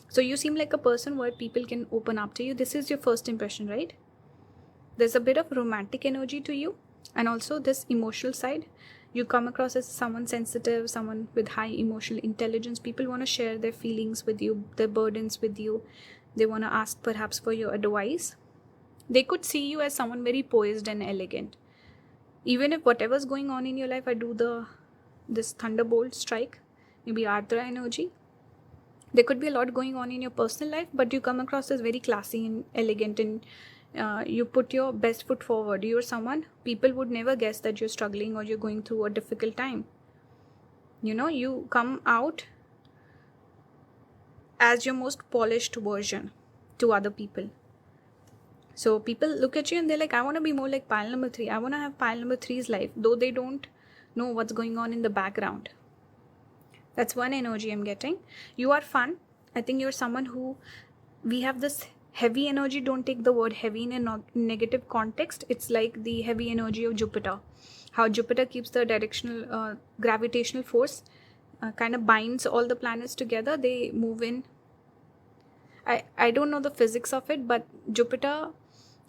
so you seem like a person where people can open up to you. This is your first impression, right? There's a bit of romantic energy to you, and also this emotional side. You come across as someone sensitive, someone with high emotional intelligence. People want to share their feelings with you, their burdens with you. They want to ask perhaps for your advice. They could see you as someone very poised and elegant. Even if whatever's going on in your life, I do this thunderbolt strike, maybe Ardra energy. There could be a lot going on in your personal life, but you come across as very classy and elegant, and you put your best foot forward. You're someone, people would never guess that you're struggling or you're going through a difficult time. You come out as your most polished version to other people. So people look at you and they're like, I want to be more like pile number 3. I want to have pile number 3's life, though they don't know what's going on in the background. That's one energy I'm getting. You are fun. I think you're someone who, we have this heavy energy. Don't take the word heavy in a negative context. It's like the heavy energy of Jupiter. How Jupiter keeps the directional gravitational force, kind of binds all the planets together. They move in. I don't know the physics of it, but Jupiter,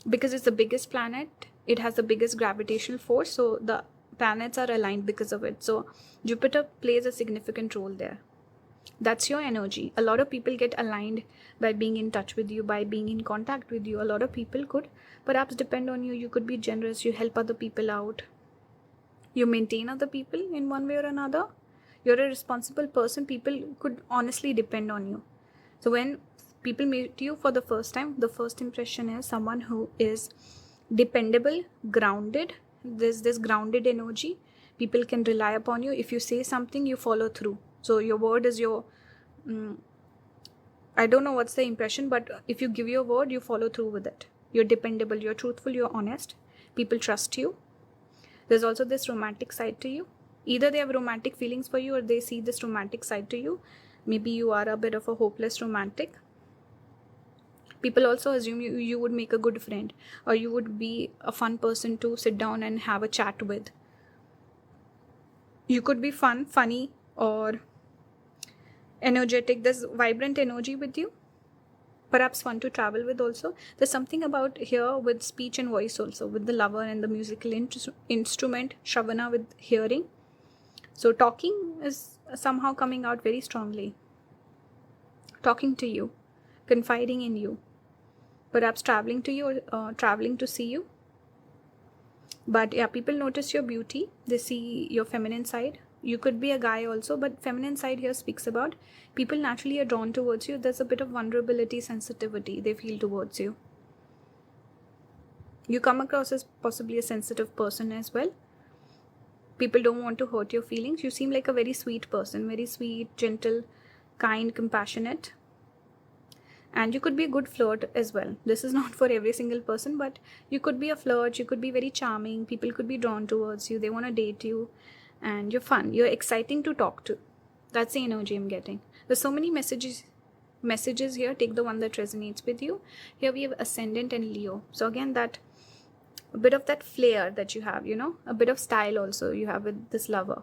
because it's the biggest planet, it has the biggest gravitational force. So the planets are aligned because of it. So Jupiter plays a significant role there. That's your energy. A lot of people get aligned by being in touch with you, by being in contact with you. A lot of people could perhaps depend on you. You could be generous. You help other people out. You maintain other people in one way or another. You're a responsible person. People could honestly depend on you. So when people meet you for the first time, the first impression is someone who is dependable, grounded. There's this grounded energy. People can rely upon you. If you say something, you follow through. So your word is your, I don't know what's the impression, but if you give your word, you follow through with it. You're dependable, you're truthful, you're honest. People trust you. There's also this romantic side to you. Either they have romantic feelings for you or they see this romantic side to you. Maybe you are a bit of a hopeless romantic. People also assume you would make a good friend, or you would be a fun person to sit down and have a chat with. You could be fun, funny, or energetic. There's vibrant energy with you. Perhaps fun to travel with also. There's something about here with speech and voice also, with the lover and the musical instrument, Shravana with hearing. So talking is somehow coming out very strongly. Talking to you, confiding in you, perhaps traveling to you or traveling to see you. But yeah, people notice your beauty. They see your feminine side. You could be a guy also, but feminine side here speaks about people naturally are drawn towards you. There's a bit of vulnerability, sensitivity they feel towards you. You come across as possibly a sensitive person as well. People don't want to hurt your feelings. You seem like a very sweet person, very sweet, gentle, kind, compassionate. And you could be a good flirt as well. This is not for every single person, but you could be a flirt. You could be very charming. People could be drawn towards you. They want to date you. And you're fun. You're exciting to talk to. That's the energy I'm getting. There's so many messages here. Take the one that resonates with you. Here we have Ascendant and Leo. So again, that a bit of that flair that you have, a bit of style also you have with this lover.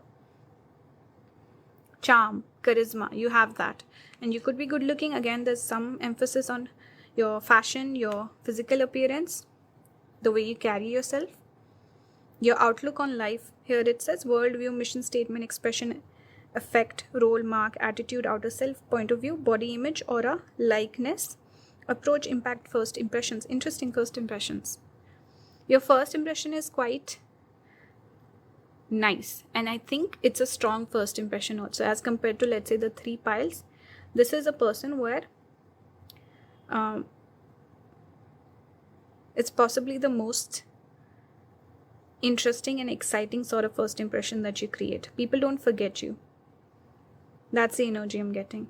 Charm, charisma, you have that. And you could be good looking. Again, there's some emphasis on your fashion, your physical appearance, the way you carry yourself, your outlook on life. Here it says worldview, mission statement, expression, affect, role, mark, attitude, outer self, point of view, body image, aura, likeness, approach, impact, first impressions. Interesting first impressions. Your first impression is quite nice, and I think it's a strong first impression also as compared to, let's say, the 3 piles. This is a person where it's possibly the most interesting and exciting sort of first impression that you create. People don't forget you. That's the energy I'm getting.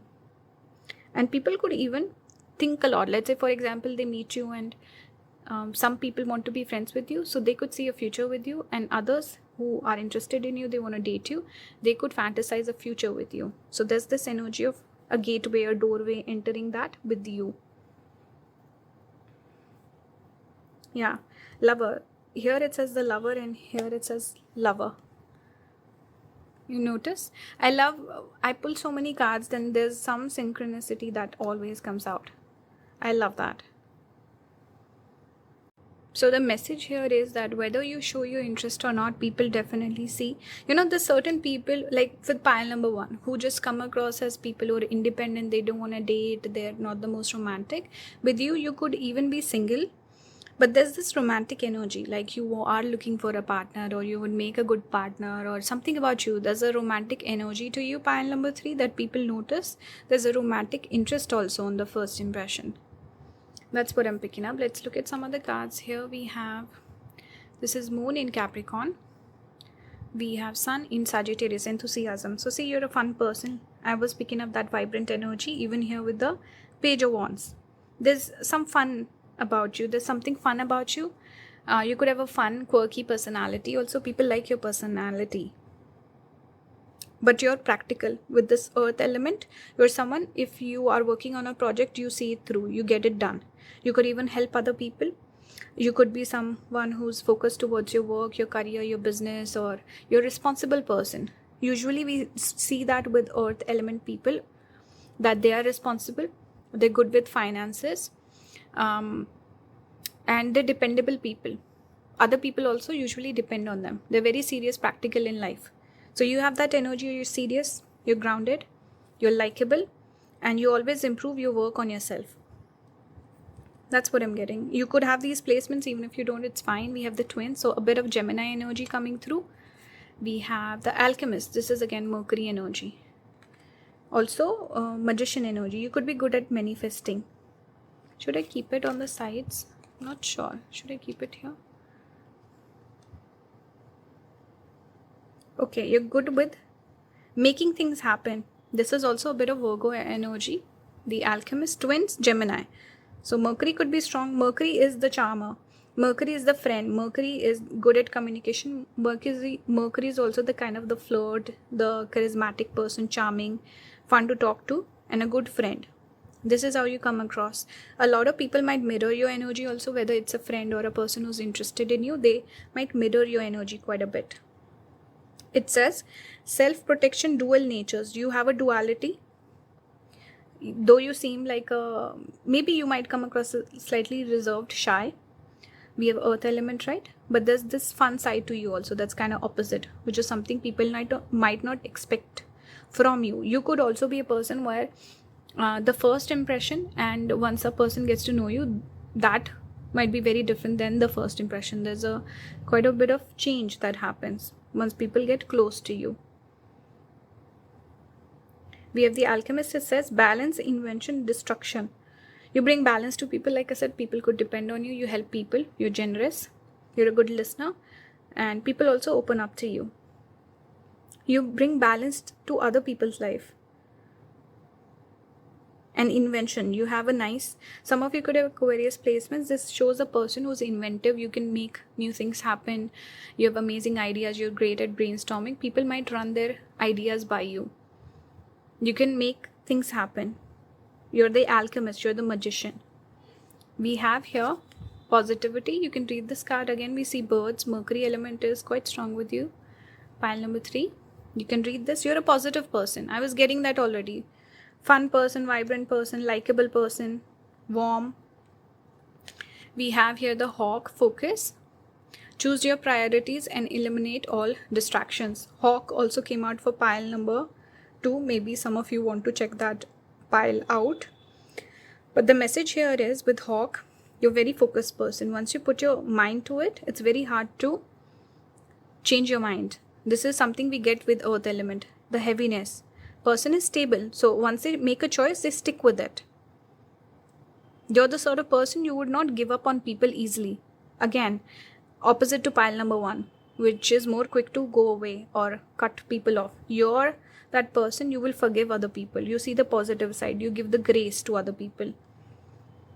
And people could even think a lot. Let's say, for example, they meet you and some people want to be friends with you, so they could see a future with you, and others who are interested in you, they want to date you, they could fantasize a future with you. So there's this energy of a gateway or doorway entering that with you. Yeah, lover. Here it says the lover and here it says lover. You notice? I pull so many cards, then there's some synchronicity that always comes out. I love that. So the message here is that whether you show your interest or not, people definitely see. There's certain people, like with pile number 1, who just come across as people who are independent, they don't want to date, they're not the most romantic. With you, you could even be single, but there's this romantic energy, like you are looking for a partner, or you would make a good partner, or something about you. There's a romantic energy to you, pile number 3, that people notice. There's a romantic interest also on the first impression. That's what I'm picking up. Let's look at some other cards. Here we have, this is Moon in Capricorn. We have Sun in Sagittarius, enthusiasm. So see, you're a fun person. I was picking up that vibrant energy even here with the Page of Wands. There's some fun about you. There's something fun about you. You could have a fun, quirky personality. Also, people like your personality. But you're practical with this earth element. You're someone, if you are working on a project, you see it through, you get it done. You could even help other people. You could be someone who's focused towards your work, your career, your business, or you're a responsible person. Usually we see that with earth element people, that they are responsible, they're good with finances, and they're dependable people. Other people also usually depend on them. They're very serious, practical in life. So you have that energy, you're serious, you're grounded, you're likable, and you always improve your work on yourself. That's what I'm getting. You could have these placements, even if you don't, it's fine. We have the twins, so a bit of Gemini energy coming through. We have the alchemist. This is again Mercury energy. Also magician energy. You could be good at manifesting. Should I keep it on the sides? Not sure. Should I keep it here? Okay, you're good with making things happen. This is also a bit of Virgo energy. The alchemist, twins, Gemini. So Mercury could be strong. Mercury is the charmer. Mercury is the friend. Mercury is good at communication. Mercury is also the kind of the flirt, the charismatic person, charming, fun to talk to, and a good friend. This is how you come across. A lot of people might mirror your energy also, whether it's a friend or a person who's interested in you. They might mirror your energy quite a bit. It says self-protection, dual natures. You have a duality. Though you seem like maybe you might come across a slightly reserved, shy. We have earth element, right? But there's this fun side to you also that's kind of opposite, which is something people might not expect from you. You could also be a person where the first impression, and once a person gets to know you, that might be very different than the first impression. There's quite a bit of change that happens once people get close to you. We have the alchemist. It says balance, invention, destruction. You bring balance to people. Like I said, people could depend on you. You help people. You're generous. You're a good listener. And people also open up to you. You bring balance to other people's life. And invention. You have a nice... Some of you could have Aquarius placements. This shows a person who's inventive. You can make new things happen. You have amazing ideas. You're great at brainstorming. People might run their ideas by you. You can make things happen. You're the alchemist. You're the magician. We have here positivity. You can read this card again. We see birds. Mercury element is quite strong with you. Pile number 3. You can read this. You're a positive person. I was getting that already. Fun person, vibrant person, likable person, warm, We have here the hawk, focus. Choose your priorities and eliminate all distractions. Hawk also came out for pile number 2. Maybe some of you want to check that pile out. But the message here is, with hawk, you're a very focused person. Once you put your mind to it, it's very hard to change your mind. This is something we get with earth element, the heaviness. Person is stable, so once they make a choice, they stick with it. You're the sort of person you would not give up on people easily. Again, opposite to pile number 1, which is more quick to go away or cut people off. You're that person, you will forgive other people. You see the positive side, you give the grace to other people.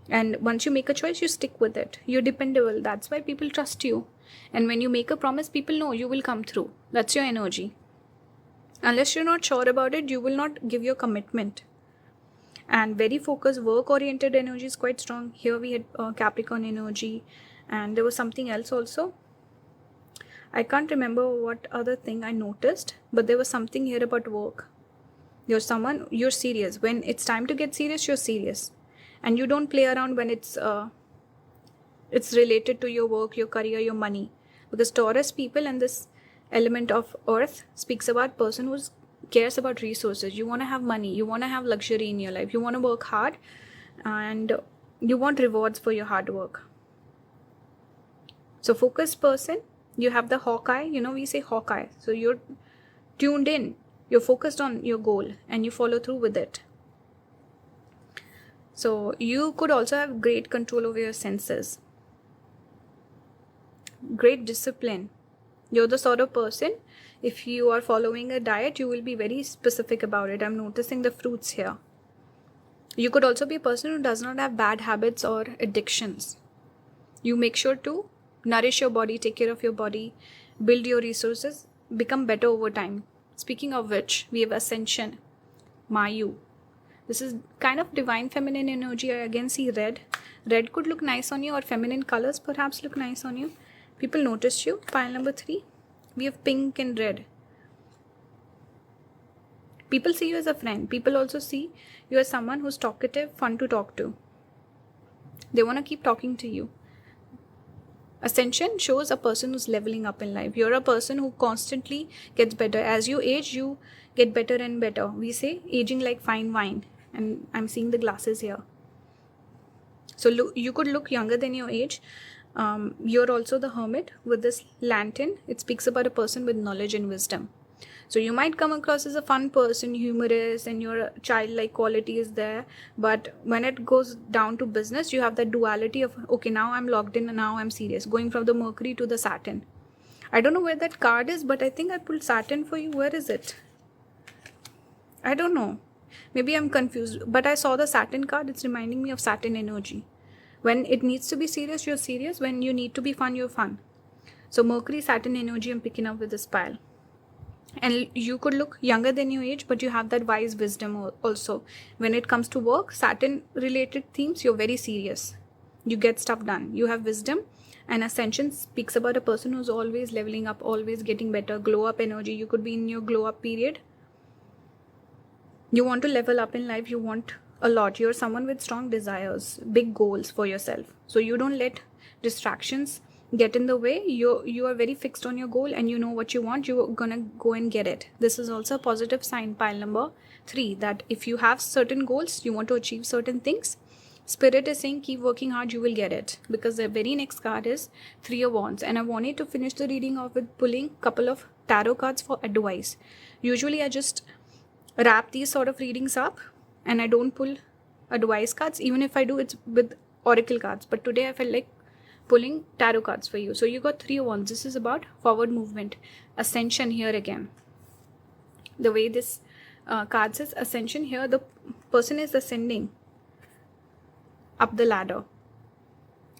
And once you make a choice, you stick with it. You're dependable. That's why people trust you. And when you make a promise, people know you will come through. That's your energy. Unless you're not sure about it, you will not give your commitment. And very focused, work-oriented energy is quite strong. Here we had Capricorn energy. And there was something else also. I can't remember what other thing I noticed. But there was something here about work. You're serious. When it's time to get serious, you're serious. And you don't play around when it's related to your work, your career, your money. Because Taurus people and this element of earth speaks about person who cares about resources. You want to have money, you want to have luxury in your life, you want to work hard, and you want rewards for your hard work. So focused person, you have the hawkeye, we say hawkeye. So you're tuned in, you're focused on your goal and you follow through with it. So you could also have great control over your senses. Great discipline. You're the sort of person, if you are following a diet, you will be very specific about it. I'm noticing the fruits here. You could also be a person who does not have bad habits or addictions. You make sure to nourish your body, take care of your body, build your resources, become better over time. Speaking of which, we have Ascension, Mayu. This is kind of divine feminine energy. I again see red. Red could look nice on you, or feminine colors perhaps look nice on you. People notice you. Pile number 3. We have pink and red. People see you as a friend. People also see you as someone who's talkative, fun to talk to. They want to keep talking to you. Ascension shows a person who's leveling up in life. You're a person who constantly gets better. As you age, you get better and better. We say aging like fine wine. And I'm seeing the glasses here. So you could look younger than your age. You're also the hermit with this lantern. It speaks about a person with knowledge and wisdom. So you might come across as a fun person, humorous, and your childlike quality is there. But when it goes down to business, you have that duality of, okay, now I'm logged in and now I'm serious. Going from the Mercury to the Saturn. I don't know where that card is, but I think I pulled Saturn for you. Where is it? I don't know. Maybe I'm confused. But I saw the Saturn card. It's reminding me of Saturn energy. When it needs to be serious, you're serious. When you need to be fun, you're fun. So Mercury, Saturn energy, I'm picking up with this pile. And you could look younger than your age, but you have that wise wisdom also. When it comes to work, Saturn related themes, you're very serious. You get stuff done. You have wisdom. And Ascension speaks about a person who's always leveling up, always getting better. Glow up energy. You could be in your glow up period. You want to level up in life. You want a lot. You're someone with strong desires, big goals for yourself. So you don't let distractions get in the way. You are very fixed on your goal and you know what you want. You're gonna go and get it. This is also a positive sign, pile number 3, that if you have certain goals, you want to achieve certain things, Spirit is saying keep working hard, you will get it. Because the very next card is 3 of Wands, and I wanted to finish the reading off with pulling a couple of tarot cards for advice. Usually I just wrap these sort of readings up and I don't pull advice cards. Even if I do, it's with oracle cards. But today I felt like pulling tarot cards for you. So you got 3 of Wands. This is about forward movement. Ascension here again. The way this card says Ascension here, the person is ascending up the ladder.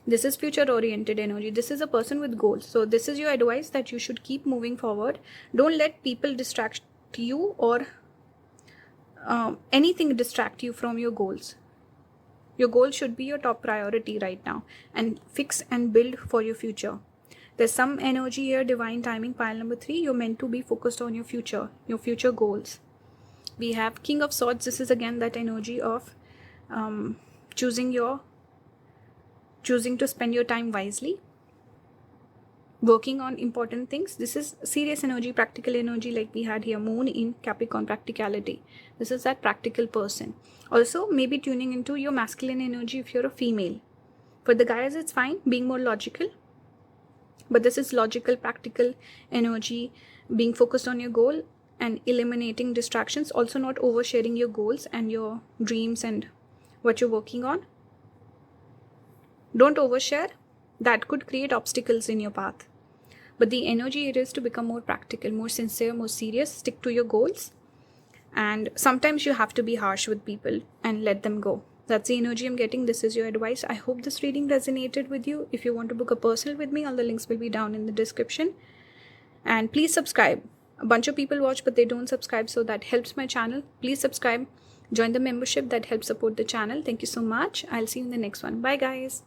This is future oriented energy. This is a person with goals. So this is your advice, that you should keep moving forward. Don't let people distract you or anything distract you from your goals. Your goal should be your top priority right now, and fix and build for your future. There's some energy here, divine timing, pile number 3. You're meant to be focused on your future goals. We have King of Swords. This is again that energy of choosing choosing to spend your time wisely, working on important things. This is serious energy, practical energy, like we had here, moon in Capricorn, practicality. This is that practical person. Also, maybe tuning into your masculine energy if you're a female. For the guys, it's fine being more logical, but this is logical, practical energy, being focused on your goal and eliminating distractions. Also, not oversharing your goals and your dreams and what you're working on. Don't overshare. That could create obstacles in your path. But the energy it is to become more practical, more sincere, more serious, stick to your goals. And sometimes you have to be harsh with people and let them go. That's the energy I'm getting. This is your advice. I hope this reading resonated with you. If you want to book a personal with me, all the links will be down in the description. And please subscribe. A bunch of people watch, but they don't subscribe, so that helps my channel. Please subscribe. Join the membership. That helps support the channel. Thank you so much. I'll see you in the next one. Bye, guys.